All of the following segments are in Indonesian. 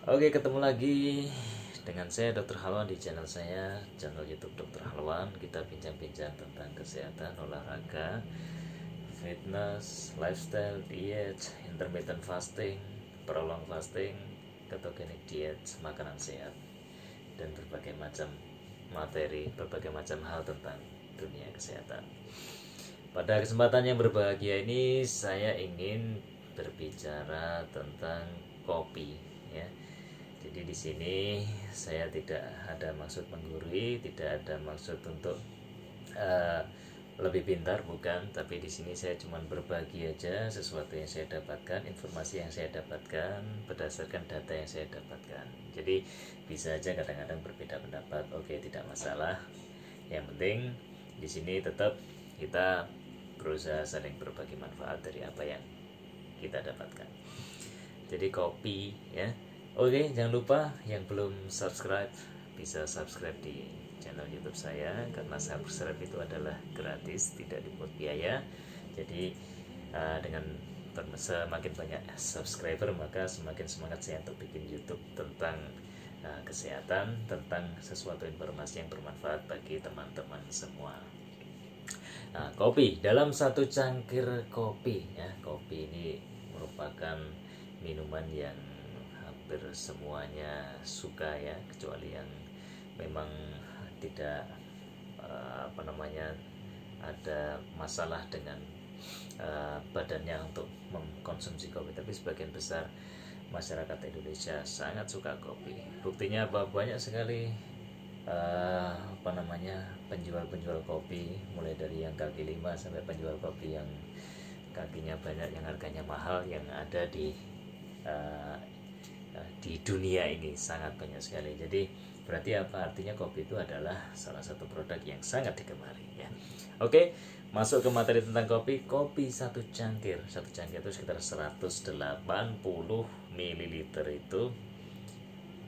Oke, ketemu lagi dengan saya Dr. Halwan di channel saya, channel YouTube Dr. Halwan. Kita bincang-bincang tentang kesehatan, olahraga, fitness, lifestyle, diet, intermittent fasting, prolonged fasting, ketogenic diet, makanan sehat, dan berbagai macam materi, berbagai macam hal tentang dunia kesehatan. Pada kesempatan yang berbahagia ini saya ingin berbicara tentang kopi, ya. Jadi di sini saya tidak ada maksud menggurui, tidak ada maksud untuk lebih pintar, bukan. Tapi di sini saya cuma berbagi aja sesuatu yang saya dapatkan, informasi yang saya dapatkan berdasarkan data yang saya dapatkan. Jadi bisa aja kadang-kadang berbeda pendapat, oke, tidak masalah. Yang penting di sini tetap kita berusaha saling berbagi manfaat dari apa yang kita dapatkan. Jadi kopi, ya. Oke, jangan lupa yang belum subscribe bisa subscribe di channel YouTube saya, karena subscribe itu adalah gratis, tidak dipungut biaya. Jadi dengan semakin banyak subscriber maka semakin semangat saya untuk bikin YouTube tentang kesehatan, tentang sesuatu informasi yang bermanfaat bagi teman-teman semua. Nah, kopi, dalam satu cangkir kopi, ya, kopi ini merupakan minuman yang hampir semuanya suka, ya, kecuali yang memang tidak ada masalah dengan badannya untuk mengkonsumsi kopi. Tapi sebagian besar masyarakat Indonesia sangat suka kopi. Buktinya banyak sekali penjual-penjual kopi, mulai dari yang kaki 5 sampai penjual kopi yang kakinya banyak, yang harganya mahal, yang ada di dunia ini sangat banyak sekali. Jadi berarti apa? Artinya kopi itu adalah salah satu produk yang sangat digemari, ya. Oke, masuk ke materi tentang kopi. Kopi satu cangkir itu sekitar 180 ml itu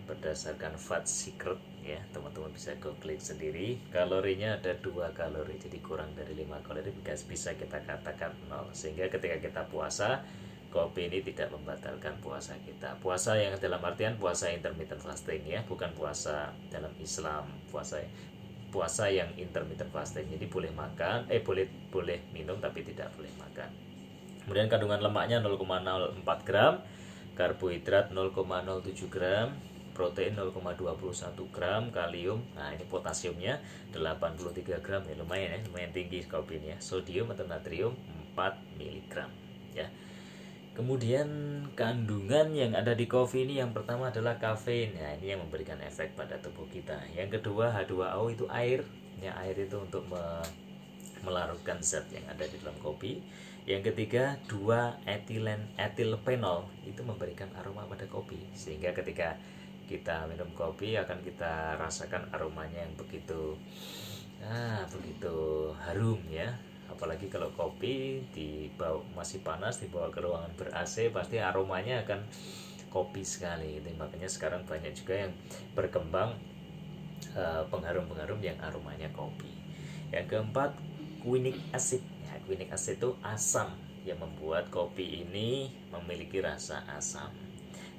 berdasarkan Fat Secret, ya, teman-teman bisa googling sendiri. Kalorinya ada 2 kalori, jadi kurang dari 5 kalori bisa kita katakan 0. Sehingga ketika kita puasa, kopi ini tidak membatalkan puasa kita. Puasa yang dalam artian puasa intermittent fasting, ya, bukan puasa dalam Islam, puasa yang intermittent fasting. Jadi boleh makan, boleh minum tapi tidak boleh makan. Kemudian kandungan lemaknya 0,04 gram, karbohidrat 0,07 gram, protein 0,21 gram, kalium, nah ini potasiumnya 83 gram, ya, lumayan tinggi kopi ini, ya. Sodium atau natrium 4 mg, ya. Kemudian kandungan yang ada di kopi ini, yang pertama adalah kafein. Nah, ini yang memberikan efek pada tubuh kita. Yang kedua H2O itu air. Ya, air itu untuk melarutkan zat yang ada di dalam kopi. Yang ketiga 2-etilpenol, itu memberikan aroma pada kopi. Sehingga ketika kita minum kopi akan kita rasakan aromanya yang begitu harum, ya. Apalagi kalau kopi masih panas dibawa ke ruangan ber-AC, pasti aromanya akan kopi sekali. Itu makanya sekarang banyak juga yang berkembang pengharum-pengharum yang aromanya kopi. Yang keempat, quinic acid. Ya, quinic acid itu asam yang membuat kopi ini memiliki rasa asam.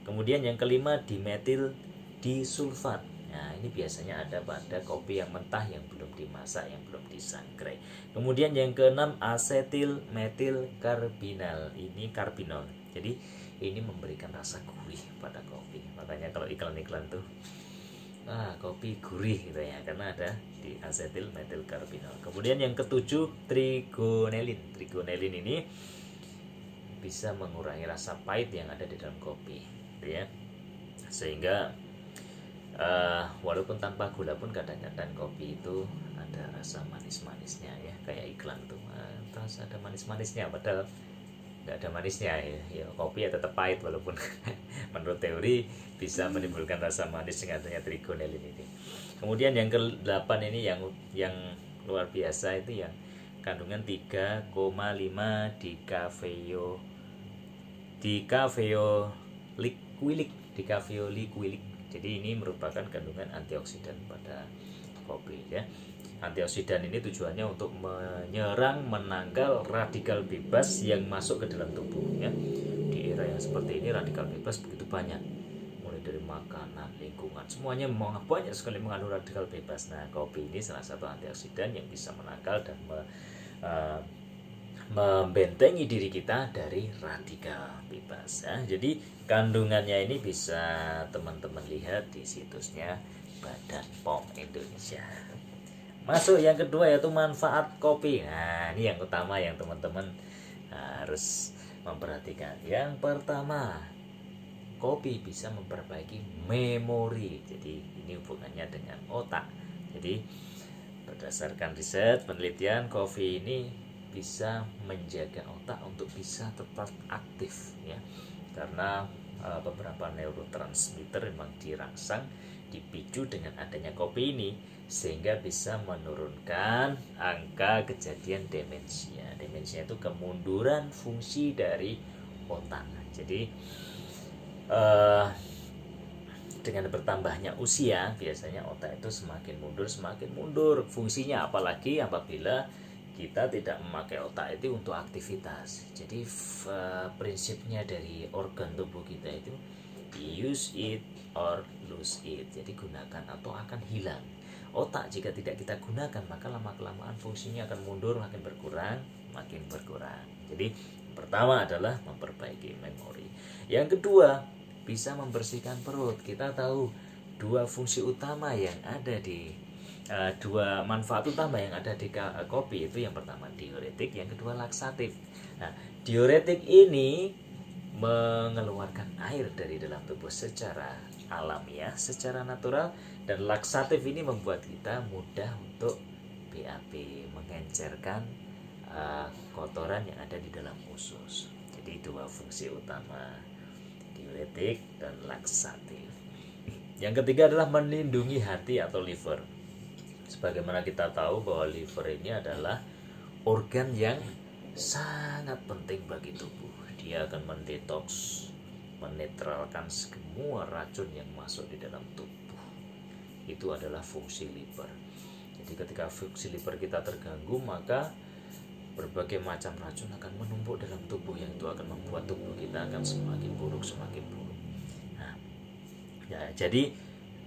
Kemudian yang kelima, dimetil disulfat. Nah, ini biasanya ada pada kopi yang mentah, yang belum dimasak, yang belum disangrai. Kemudian yang keenam, asetil metil karbinal. Ini karbinol. Jadi ini memberikan rasa gurih pada kopi. Makanya kalau iklan-iklan tuh kopi gurih gitu, ya, karena ada di asetil metil karbinol. Kemudian yang ketujuh, trigonelin. Trigonelin ini bisa mengurangi rasa pahit yang ada di dalam kopi, gitu, ya. Sehingga walaupun tanpa gula pun kadang-kadang kopi itu ada rasa manis-manisnya, ya, kayak iklan tuh, terus ada manis-manisnya, padahal nggak ada manisnya, ya. Kopi ya tetap pahit walaupun menurut teori bisa menimbulkan rasa manis dengan adanya trigonelin ini. Kemudian yang ke-8 ini yang luar biasa, itu yang kandungan 3,5 dikafeolik. Jadi ini merupakan kandungan antioksidan pada kopi, ya. Antioksidan ini tujuannya untuk menyerang, menangkal radikal bebas yang masuk ke dalam tubuh, ya. Di era yang seperti ini radikal bebas begitu banyak, mulai dari makanan, lingkungan, semuanya banyak sekali mengandung radikal bebas. Nah, kopi ini salah satu antioksidan yang bisa menangkal dan membentengi diri kita dari radikal bebas ya. Jadi kandungannya ini bisa teman-teman lihat di situsnya Badan POM Indonesia. Masuk yang kedua yaitu manfaat kopi. Nah, ini yang utama yang teman-teman harus memperhatikan. Yang pertama, kopi bisa memperbaiki memori. Jadi ini hubungannya dengan otak. Jadi berdasarkan riset penelitian, kopi ini bisa menjaga otak untuk bisa tetap aktif ya, karena beberapa neurotransmitter memang dirangsang dipicu dengan adanya kopi ini, sehingga bisa menurunkan angka kejadian demensia. Demensia itu kemunduran fungsi dari otak. Jadi dengan bertambahnya usia biasanya otak itu semakin mundur fungsinya, apalagi apabila kita tidak memakai otak itu untuk aktivitas. Jadi prinsipnya dari organ tubuh kita itu use it or lose it. Jadi gunakan atau akan hilang. Otak jika tidak kita gunakan, maka lama-kelamaan fungsinya akan mundur, makin berkurang. Jadi pertama adalah memperbaiki memori. Yang kedua, bisa membersihkan perut. Kita tahu dua fungsi utama yang ada di dua manfaat utama yang ada di kopi itu, yang pertama diuretik, yang kedua laksatif. Nah, diuretik ini mengeluarkan air dari dalam tubuh secara alamiah, secara natural, dan laksatif ini membuat kita mudah untuk BAB, mengencerkan kotoran yang ada di dalam usus. Jadi dua fungsi utama, diuretik dan laksatif. Yang ketiga adalah melindungi hati atau liver. Sebagaimana kita tahu bahwa liver ini adalah organ yang sangat penting bagi tubuh. Dia akan mendetoks, menetralkan semua racun yang masuk di dalam tubuh. Itu adalah fungsi liver. Jadi ketika fungsi liver kita terganggu, maka berbagai macam racun akan menumpuk dalam tubuh, yang itu akan membuat tubuh kita akan semakin buruk. Nah, ya, jadi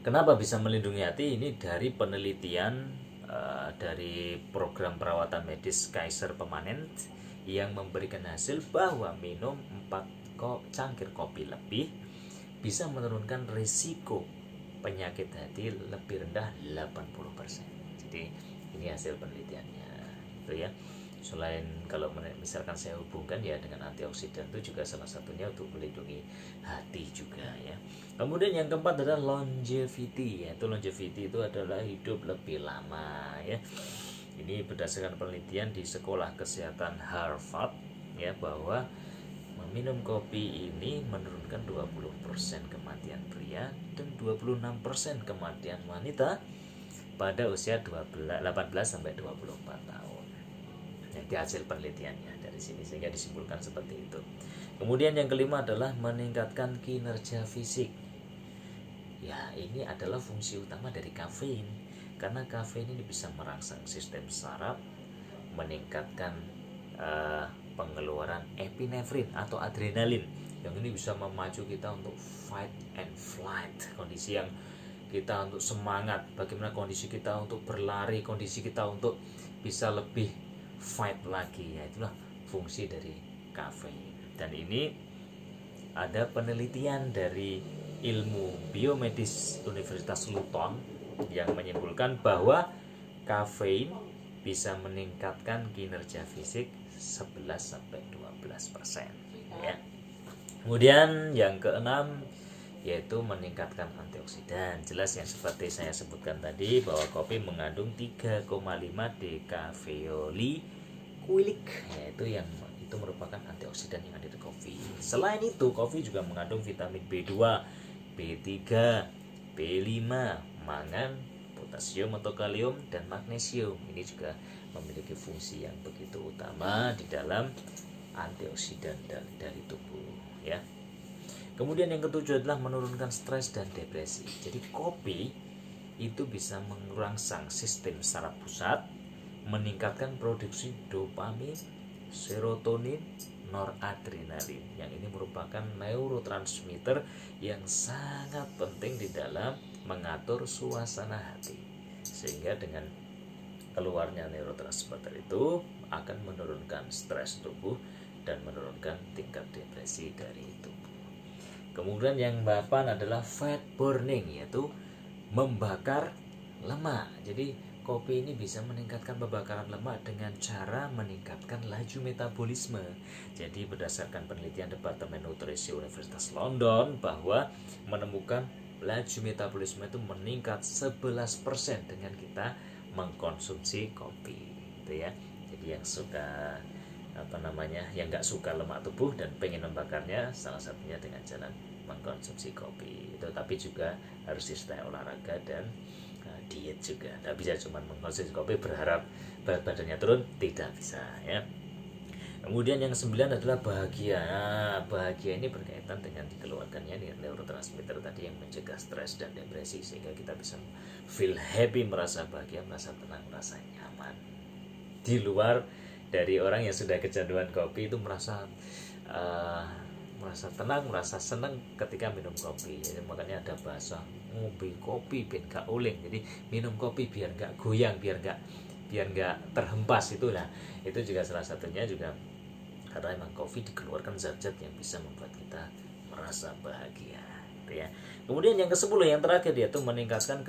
kenapa bisa melindungi hati? Ini dari penelitian dari program perawatan medis Kaiser Permanent yang memberikan hasil bahwa minum 4 cangkir kopi lebih bisa menurunkan risiko penyakit hati lebih rendah 80%. Jadi ini hasil penelitiannya itu ya. Selain kalau misalkan saya hubungkan ya dengan antioksidan, itu juga salah satunya untuk melindungi hati juga ya. Kemudian yang keempat adalah longevity, yaitu longevity itu adalah hidup lebih lama ya. Ini berdasarkan penelitian di Sekolah Kesehatan Harvard ya, bahwa meminum kopi ini menurunkan 20% kematian pria dan 26% kematian wanita pada usia 18 sampai 24 tahun. Jadi hasil penelitiannya dari sini, sehingga disimpulkan seperti itu. Kemudian yang kelima adalah meningkatkan kinerja fisik. Ya, ini adalah fungsi utama dari kafein, karena kafein ini bisa merangsang sistem saraf, meningkatkan pengeluaran epinefrin atau adrenalin, yang ini bisa memacu kita untuk fight and flight, kondisi yang kita untuk semangat, bagaimana kondisi kita untuk berlari, kondisi kita untuk bisa lebih fight lagi. Ya, itulah fungsi dari kafein. Dan ini ada penelitian dari ilmu biomedis Universitas Luton yang menyimpulkan bahwa kafein bisa meningkatkan kinerja fisik 11-12% ya. Kemudian yang keenam yaitu meningkatkan antioksidan. Jelas yang seperti saya sebutkan tadi, bahwa kopi mengandung 3,5 dekafeolikulik, yaitu yang itu merupakan antioksidan yang ada di kopi. Selain itu, kopi juga mengandung vitamin B2, B3, B5, mangan, potasium atau kalium, dan magnesium. Ini juga memiliki fungsi yang begitu utama di dalam antioksidan dari tubuh ya. Kemudian yang ketujuh adalah menurunkan stres dan depresi. Jadi kopi itu bisa merangsang sistem saraf pusat, meningkatkan produksi dopamin, serotonin, noradrenalin, yang ini merupakan neurotransmitter yang sangat penting di dalam mengatur suasana hati. Sehingga dengan keluarnya neurotransmitter itu akan menurunkan stres tubuh dan menurunkan tingkat depresi dari tubuh. Kemudian yang ke-8 adalah fat burning, yaitu membakar lemak. Jadi kopi ini bisa meningkatkan pembakaran lemak dengan cara meningkatkan laju metabolisme. Jadi berdasarkan penelitian Departemen Nutrisi Universitas London bahwa menemukan laju metabolisme itu meningkat 11% dengan kita mengkonsumsi kopi, gitu ya. Jadi yang suka yang nggak suka lemak tubuh dan pengen membakarnya, salah satunya dengan jalan mengkonsumsi kopi itu. Tapi juga harus disertai olahraga dan diet juga. Tidak bisa cuma mengkonsumsi kopi berharap berat badannya turun, tidak bisa ya. Kemudian yang 9 adalah bahagia. Bahagia ini berkaitan dengan dikeluarkannya neurotransmitter tadi yang mencegah stres dan depresi, sehingga kita bisa feel happy, merasa bahagia, merasa tenang, merasa nyaman. Di luar dari orang yang sudah kecanduan kopi itu merasa tenang, merasa senang ketika minum kopi. Jadi makanya ada bahasa ngopi kopi biar gak uling. Jadi minum kopi biar gak goyang, biar gak terhempas itulah. Itu juga salah satunya juga karena memang kopi dikeluarkan zat-zat yang bisa membuat kita merasa bahagia, gitu ya. Kemudian yang ke-10 yang terakhir, yaitu meningkatkan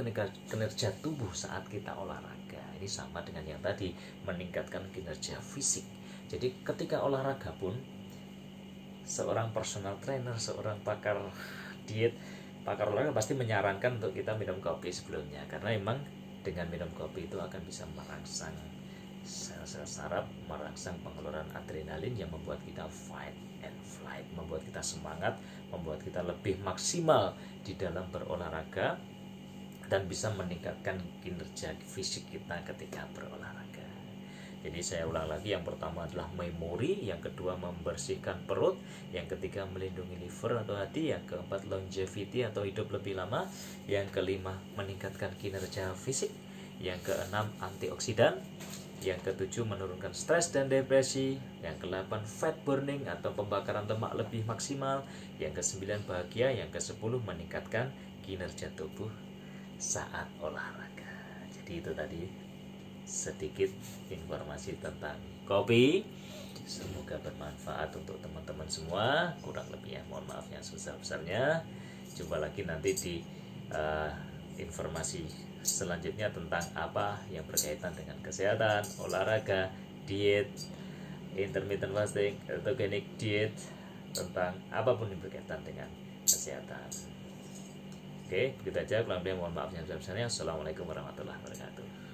kinerja tubuh saat kita olahraga. Ini sama dengan yang tadi, meningkatkan kinerja fisik. Jadi ketika olahraga pun seorang personal trainer, seorang pakar diet, pakar olahraga pasti menyarankan untuk kita minum kopi sebelumnya, karena memang dengan minum kopi itu akan bisa merangsang sel-sel saraf, merangsang pengeluaran adrenalin yang membuat kita fight and flight, membuat kita semangat, membuat kita lebih maksimal di dalam berolahraga dan bisa meningkatkan kinerja fisik kita ketika berolahraga. Jadi saya ulang lagi, yang pertama adalah memori, yang kedua membersihkan perut, yang ketiga melindungi liver atau hati, yang keempat longevity atau hidup lebih lama, yang kelima meningkatkan kinerja fisik, yang keenam antioksidan, yang ketujuh menurunkan stres dan depresi, yang ke-8 fat burning atau pembakaran lemak lebih maksimal, yang ke-9 bahagia, yang ke-10 meningkatkan kinerja tubuh saat olahraga. Jadi itu tadi sedikit informasi tentang kopi. Semoga bermanfaat untuk teman-teman semua. Kurang lebihnya mohon maaf yang sebesar-besarnya. Jumpa lagi nanti di informasi selanjutnya tentang apa yang berkaitan dengan kesehatan, olahraga, diet, intermittent fasting, ketogenic diet, tentang apapun yang berkaitan dengan kesehatan. Oke, begitu aja. Kurang lebih mohon maaf yang sebesar-besarnya. Assalamualaikum warahmatullahi wabarakatuh.